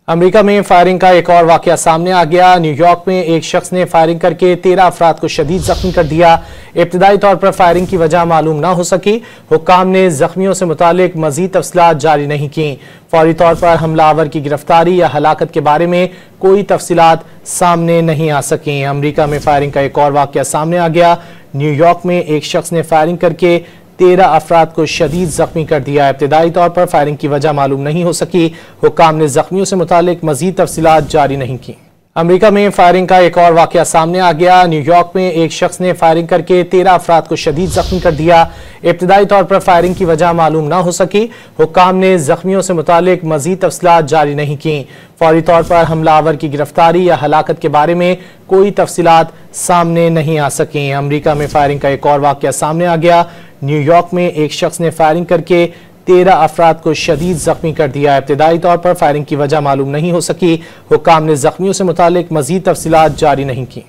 America में firing का एक और वाकया सामने आ गया। न्यूयॉर्क में एक शख्स ने फायरिंग करके 13 अफराद को शदीद जख्मी कर दिया। इब्तदाई तौर पर फायरिंग की वजह मालूम ना हो सकी। हुक्काम ने जख्मियों से मुतालिक मजीद तफसीलात जारी नहीं की। फौरी तौर पर हमलावर की गिरफ्तारी या हलाकत के बारे में कोई तफसीलात सामने नहीं आ सकी। अमेरिका में फायरिंग का एक और वाकया सामने आ गया। न्यूयॉर्क में एक शख्स ने फायरिंग करके 13 अफराद को शदीद जख्मी कर दिया। इब्तदाई तौर पर फायरिंग की वजह मालूम नहीं हो सकी। हुक्काम ने जख्मियों से मुतालिक मजीद तफसीलात जारी नहीं की। अमेरिका में फायरिंग का एक और वाकया सामने आ गया। न्यूयॉर्क में एक शख्स ने फायरिंग करके 13 अफराद को शदीद जख्मी कर दिया। इब्तदाई तौर पर फायरिंग की वजह मालूम ना हो सकी। हुक्काम ने जख्मियों से मुतालिक मजीद तफसीलात जारी नहीं की। फौरी तौर पर हमलावर की गिरफ्तारी या हलाकत के बारे में कोई तफसीलात सामने नहीं आ सकी। अमेरिका में फायरिंग का एक और वाकया सामने आ गया। न्यूयॉर्क में एक शख्स ने फायरिंग करके 13 अफराद को शदीद जख्मी कर दिया। इब्तदाई तौर पर फायरिंग की वजह मालूम नहीं हो सकी। हुक्काम ने जख्मियों से मुतालिक मजीद तफसीलात जारी नहीं की।